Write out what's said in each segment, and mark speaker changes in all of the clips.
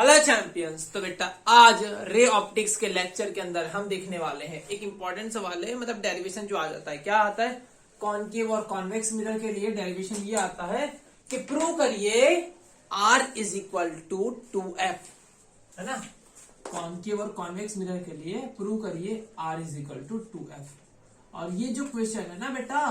Speaker 1: Hello champions. तो बेटा आज रे ऑप्टिक्स के लेक्चर के अंदर हम देखने वाले हैं एक इंपॉर्टेंट सवाल है, मतलब डेरिवेशन जो आ जाता है। क्या आता है? कॉन्केव और कॉन्वेक्स मिरर के लिए डेरिवेशन ये आता है कि प्रूव करिए R is equal to 2F, है ना। कॉन्केव और कॉन्वेक्स मिरर के लिए प्रूव करिए R is equal to 2F। और ये जो क्वेश्चन है ना बेटा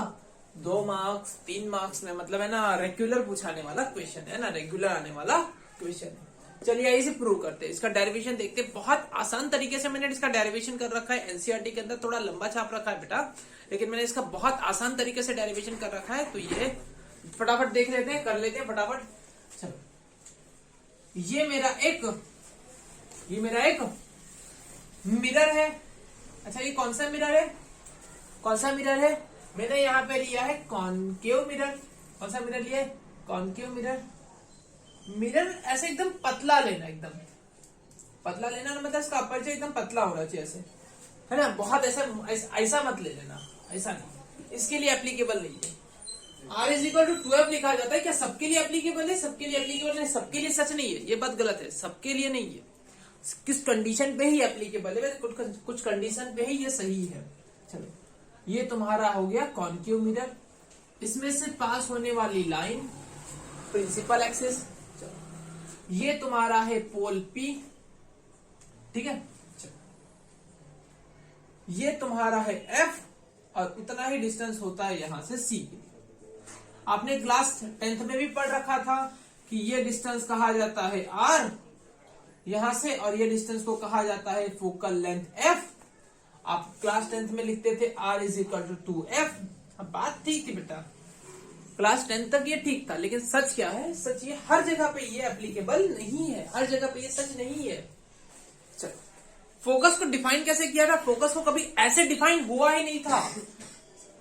Speaker 1: 2 मार्क्स 3 मार्क्स में, मतलब है ना रेगुलर पूछाने वाला क्वेश्चन है ना, रेगुलर आने वाला क्वेश्चन है। चलिए इसे प्रूव करते हैं। इसका डेरिवेशन देखते हैं। बहुत आसान तरीके से मैंने इसका डेरिवेशन कर रखा है। एनसीईआरटी के अंदर थोड़ा लंबा छाप रखा है बेटा, लेकिन मैंने इसका बहुत आसान तरीके से डेरिवेशन कर रखा है। तो ये फटाफट देख लेते हैं, कर लेते हैं फटाफट। चलो ये मेरा एक मिरर है। अच्छा ये कौन सा मिरर है? कौन सा मिरर है? मैंने यहाँ पे लिया है कॉन्केव मिरर। कौन सा मिरर लिया है? Concave mirror. मिरर ऐसे एकदम पतला लेना, एकदम पतला लेना, मतलब इसका अपर्चर एकदम पतला होना चाहिए, ऐसे है ना। बहुत ऐसा मत ले लेना, ऐसा नहीं, इसके लिए एप्लीकेबल नहीं है। R is equal to 2F लिखा जाता है। क्या सबके लिए एप्लीकेबल है? सबके लिए एप्लीकेबल नहीं, सबके लिए सच नहीं है, ये बात गलत है। सबके लिए नहीं है, किस कंडीशन पे ही एप्लीकेबल है, कुछ कंडीशन पे ही ये सही है। चलो ये तुम्हारा हो गया कॉन्केव मिरर। इसमें से पास होने वाली लाइन प्रिंसिपल एक्सिस। ये तुम्हारा है पोल P, ठीक है। ये तुम्हारा है F और इतना ही डिस्टेंस होता है यहां से C के लिए। आपने क्लास 10th में भी पढ़ रखा था कि ये डिस्टेंस कहा जाता है R यहां से, और ये डिस्टेंस को कहा जाता है फोकल लेंथ F। आप क्लास 10th में लिखते थे R is equal to 2F। बात ठीक थी बेटा, क्लास 10 तक ये ठीक था, लेकिन सच क्या है? सच ये हर जगह पे ये एप्लीकेबल नहीं है, हर जगह पे ये सच नहीं है। चलो फोकस को डिफाइन कैसे किया था? फोकस को कभी ऐसे डिफाइन हुआ ही नहीं था।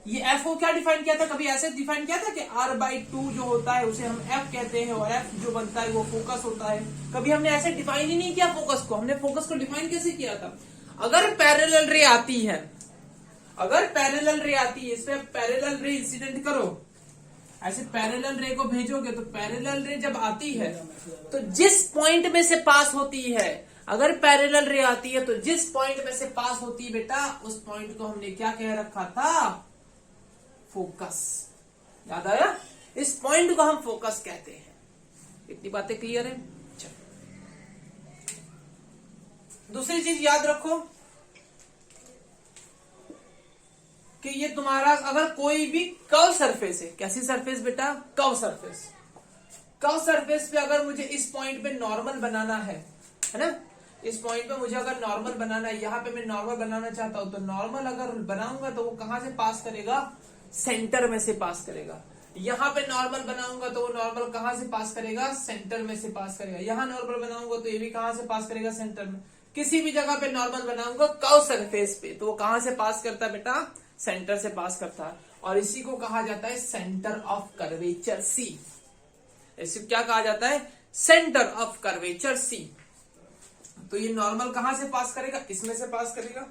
Speaker 1: ये F को क्या डिफाइन किया था? कभी ऐसे डिफाइन किया था कि R/2 जो होता है उसे हम F कहते हैं और F जो बनता है वो फोकस होता है। कभी हमने ऐसे डिफाइन ही नहीं किया फोकस को। हमने फोकस को डिफाइन कैसे किया था? अगर पैरेलल रे आती है, इस पे पैरेलल रे इंसिडेंट करो, ऐसे पैरेलल रे को भेजोगे तो पैरेलल रे जब आती है तो जिस पॉइंट में से पास होती है, अगर पैरेलल रे आती है तो जिस पॉइंट में से पास होती है बेटा, उस पॉइंट को हमने क्या कह रखा था? फोकस। याद आया? इस पॉइंट को हम फोकस कहते हैं। इतनी बातें क्लियर है? चलो दूसरी चीज याद रखो कि ये तुम्हारा अगर कोई भी कर्व सरफेस है। कैसी सरफेस बेटा? Curve surface. कर्व सरफेस पे अगर मुझे इस पॉइंट पे नॉर्मल बनाना है ना, इस पॉइंट पे मुझे अगर नॉर्मल बनाना है, यहाँ पे मैं नॉर्मल बनाना चाहता हूं, तो नॉर्मल अगर बनाऊंगा तो वो कहां से पास करेगा? सेंटर में से पास करेगा। यहाँ पे नॉर्मल बनाऊंगा तो वो नॉर्मल कहां से पास करेगा? सेंटर में से पास करेगा। यहाँ नॉर्मल बनाऊंगा तो ये भी कहां से पास करेगा? सेंटर में। किसी भी जगह पे नॉर्मल बनाऊंगा कर्व सरफेस पे तो वो कहां से पास करता है बेटा? सेंटर से पास करता है। और इसी को कहा जाता है सेंटर ऑफ कर्वेचर C। इसे क्या कहा जाता है? Centre of curvature C। तो ये नॉर्मल कहां से पास करेगा? इसमें से पास करेगा।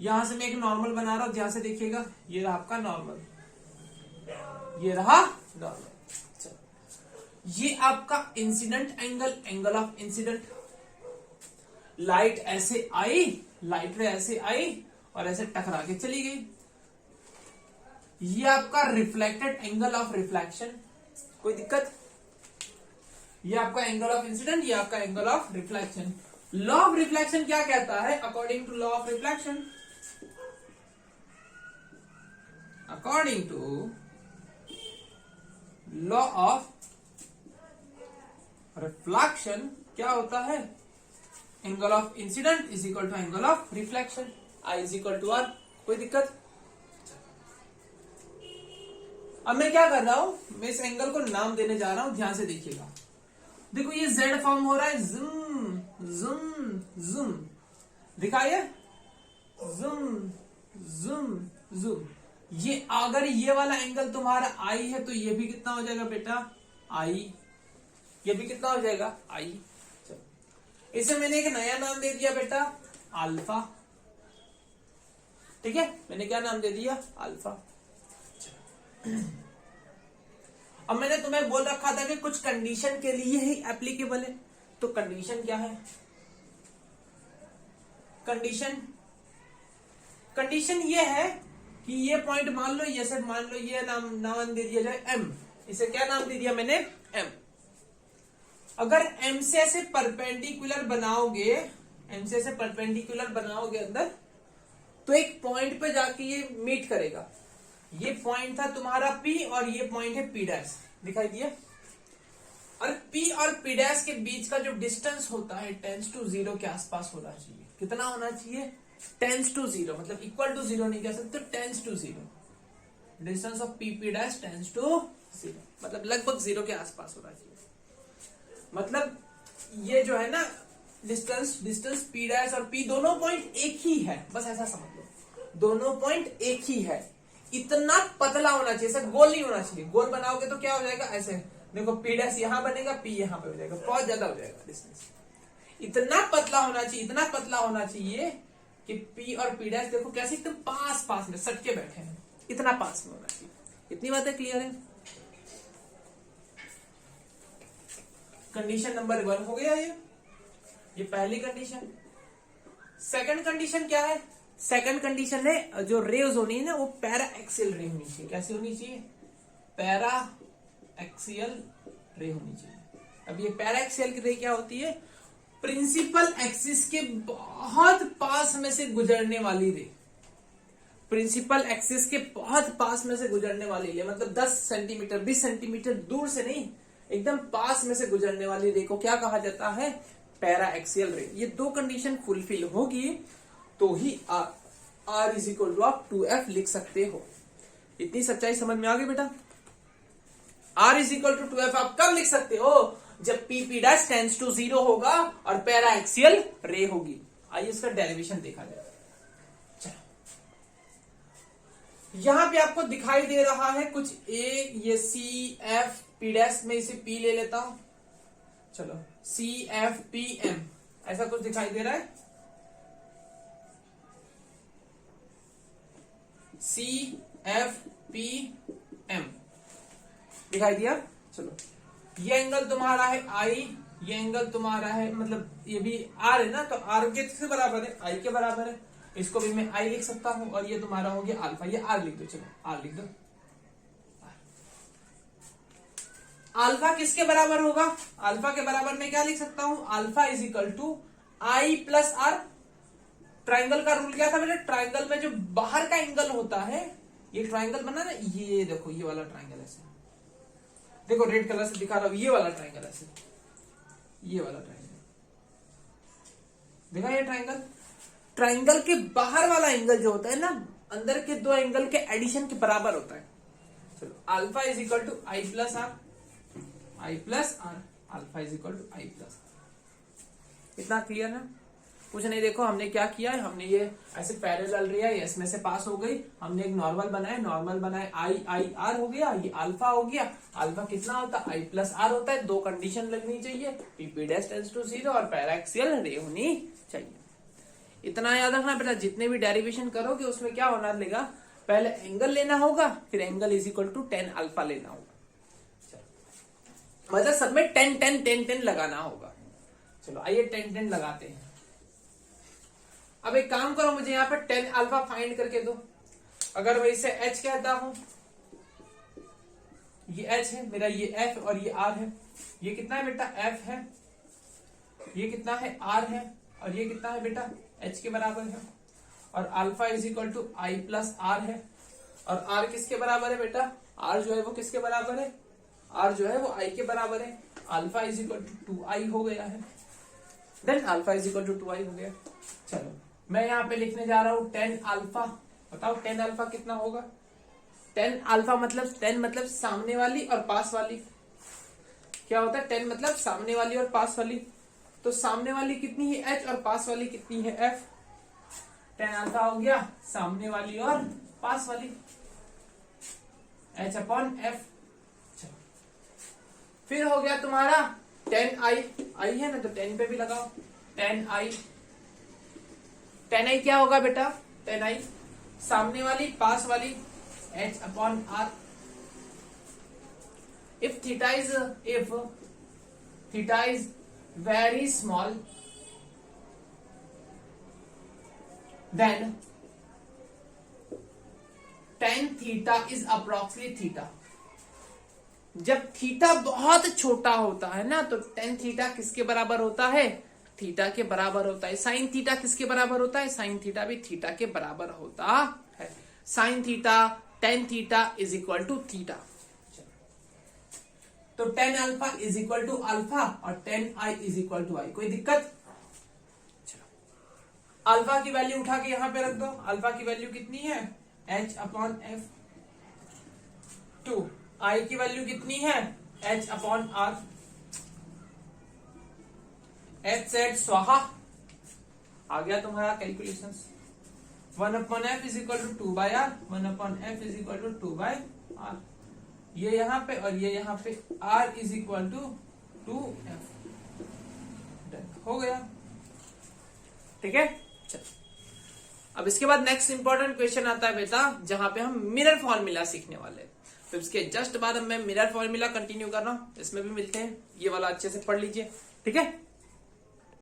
Speaker 1: यहां से मैं एक नॉर्मल बना रहा हूं, ध्यान से देखिएगा। ये रहा आपका नॉर्मल, ये रहा नॉर्मल। ये आपका incident angle, angle of incident. Light ऐसे आई, लाइट रे ऐसे आई और ऐसे टकरा के चली गई। ये आपका रिफ्लेक्टेड एंगल ऑफ रिफ्लेक्शन। कोई दिक्कत? ये आपका एंगल ऑफ इंसिडेंट, ये आपका angle of reflection. Law of reflection क्या कहता है? According to law of reflection, according to law of reflection क्या होता है? Angle of incident is equal to angle of reflection, I is equal to R। कोई दिक्कत? अब मैं क्या कर रहा हूं? मैं इस एंगल को नाम देने जा रहा हूं, ध्यान से देखिएगा। देखो ये Z फॉर्म हो रहा है, ज़ूम ज़ूम ज़ूम, दिखाइए, ज़ूम ज़ूम ज़ूम। ये अगर ये वाला एंगल तुम्हारा I है तो ये भी कितना हो जाएगा बेटा? I। ये भी कितना हो जाएगा? I। इसे मैंने एक नया नाम दे दिया बेटा, अल्फा। ठीक है, मैंने क्या नाम दे दिया? अल्फा। अब मैंने तुम्हें बोल रखा था कि कुछ कंडीशन के लिए ही एप्लीकेबल है। तो कंडीशन क्या है? कंडीशन ये है कि ये पॉइंट मान लो, ये सब मान लो, ये नाम दे दिया जाए एम। इसे क्या नाम दे दिया मैंने? एम। अगर एम से ऐसे परपेंडिकुलर बनाओगे, एम से ऐसे परपेंडिकुलर बनाओगे अंदर, तो एक पॉइंट पे जाके ये मीट करेगा। ये पॉइंट था तुम्हारा पी और ये पॉइंट है पी डैश, दिखाई दिया? और पी और पी डैश के बीच का जो डिस्टेंस होता है टेंस टू 0 के आसपास होना चाहिए। कितना होना चाहिए? टेंस टू 0, मतलब इक्वल टू 0 नहीं कह सकते, tends to 0। Distance of P P dash tends to 0, मतलब लगभग 0 के आसपास होना चाहिए। मतलब ये जो है ना डिस्टेंस पी डैश और पी दोनों पॉइंट एक ही है, बस ऐसा समझ लो, दोनों पॉइंट एक ही है। इतना पतला होना चाहिए, ऐसा गोल नहीं होना चाहिए। गोल बनाओगे तो क्या हो जाएगा? ऐसे देखो, पी डैश यहां बनेगा, पी यहां पे हो जाएगा, बहुत ज्यादा हो जाएगा डिस्टेंस। इतना पतला होना चाहिए, इतना पतला होना चाहिए कि पी और पी डैश देखो कैसे एकदम पास पास में सटके बैठे हैं, इतना पास में होना चाहिए। इतनी बातें क्लियर है? कंडीशन नंबर 1 हो गया ये पहली कंडीशन। सेकंड कंडीशन क्या है? सेकंड कंडीशन है जो रेज होनी है ना, वो पैरा एक्सियल रे होनी चाहिए। कैसी होनी चाहिए? पैरा एक्सियल रे होनी चाहिए। अब ये पैरा एक्सियल की रे क्या होती है? प्रिंसिपल एक्सिस के बहुत पास में से गुजरने वाली रे। प्रिंसिपल एक्सिस के बहुत पास में से गुजरने वाली रे, मतलब 10 सेंटीमीटर 20 सेंटीमीटर दूर से नहीं, एकदम पास में से गुजरने वाली रे को क्या कहा जाता है? पैरा एक्सियल रे। ये दो कंडीशन फुलफिल होगी तो ही आर इज इक्वल टू आप 2f लिख सकते हो। इतनी सच्चाई समझ में आ गई बेटा? Are is equal to 2f आप कब लिख सकते हो? जब P P dash tends to 0 होगा और पैरा एक्सियल रे होगी। आइए इसका डेरिवेशन देखा जाए। यहां पे आपको दिखाई दे रहा है कुछ ए, ये सी एफ पी डैश में इसे पी ले लेता हूं, चलो सी एफ पी एम, ऐसा कुछ दिखाई दे रहा है। सी एफ पी एम दिखाई दिया। चलो ये एंगल तुम्हारा है आई, ये एंगल तुम्हारा है, मतलब ये भी आर है ना, तो आर के किसके बराबर है? आई के बराबर है। इसको भी मैं आई लिख सकता हूं और ये तुम्हारा हो गया अल्फा, ये आर लिख दो, चलो आर लिख दो। अल्फा किसके बराबर होगा? अल्फा के बराबर मैं क्या लिख सकता हूं? Alpha is equal to I plus R. Triangle का रूल क्या था बेटा? ट्राइंगल में जो बाहर का एंगल होता है, ये ट्राइंगल बना ना, ये देखो ये वाला ट्राइंगल ऐसे, देखो रेड कलर से दिखा रहा हूं, ये वाला ट्राइंगल ऐसे, ये वाला ट्राइंगल देखा? ये ट्राइंगल, ट्राइंगल के बाहर वाला एंगल जो होता है ना, अंदर के दो एंगल के एडिशन के बराबर होता है। चलो alpha is equal to I plus R, I plus R, alpha is equal to I plus R. इतना क्लियर है? कुछ नहीं, देखो हमने क्या किया है, हमने ये ऐसे पैरेलल लिया, इसमें से पास हो गई, हमने एक नॉर्मल बनाया, नॉर्मल बनाए आई आई आर हो गया, ये अल्फा हो गया। अल्फा कितना होता है? आई प्लस आर होता है। दो कंडीशन लगनी चाहिए, P P dash tends to 0 और पैरा एक्सियल रे होनी चाहिए। इतना याद रखना बेटा, जितने भी डेरिवेशन करोगे उसमें क्या होना लेगा? पहले एंगल लेना होगा, फिर angle is equal to 10 alpha लेना होगा, मतलब सब में 10 10 10 10 लगाना होगा। चलो आइए 10 10 लगाते हैं। अब एक काम करो, मुझे यहाँ पर 10 अल्फा फाइंड करके दो। अगर मैं इसे h कहता हूं, ये h है मेरा, ये f और ये r है। ये कितना है बेटा? f है। ये कितना है? r है। और ये कितना है बेटा? h के बराबर है। और alpha is equal to I plus R है। और r किसके बराबर है बेटा? r जो है वो किसके बराबर है? r जो है वो i के बराबर है। Alpha is equal to 2i हो गया है। Then alpha is equal to 2i हो गया। चलो मैं यहाँ पे लिखने जा रहा हूं 10 अल्फा। बताओ 10 अल्फा कितना होगा? 10 अल्फा मतलब 10 मतलब सामने वाली और पास वाली। क्या होता है? 10 मतलब सामने वाली और पास वाली। तो सामने वाली कितनी है? h और पास वाली कितनी है? f। 10 अल्फा हो गया सामने वाली और पास वाली, h अपॉन f। फिर हो गया तुम्हारा 10i, i है ना तो 10 पे भी लगाओ 10i। 10i क्या होगा बेटा? 10i सामने वाली पास वाली h upon r। If theta is very small then tan theta is approximately theta। जब थीटा बहुत छोटा होता है ना तो टेन थीटा किसके बराबर होता है, थीटा के बराबर होता है। साइन थीटा किसके बराबर होता है, साइन थीटा भी थीटा के बराबर होता है। Sine theta tan theta is equal to theta. तो tan alpha is equal to alpha और tan I is equal to I. कोई दिक्कत? चलो अल्फा की वैल्यू उठा के यहां पे रख दो। अल्फा की वैल्यू कितनी है, h upon F. Two I की वैल्यू कितनी है, h upon R. H set स्वाहा आ गया तुम्हारा calculations. 1 upon F is equal to 2 by R, 1 upon F is equal to 2 by R. ये यहां पे और ये यहां पे r is equal to 2f। हो गया, ठीक है। चलो अब इसके बाद नेक्स्ट इंपॉर्टेंट क्वेश्चन आता है बेटा, जहां पे हम मिरर फॉर्मूला सीखने वाले हैं। तो इसके जस्ट बाद मैं मिरर फॉर्मूला कंटिन्यू कर रहा हूं, इसमें भी मिलते हैं। ये वाला अच्छे से पढ़ लीजिए, ठीक है।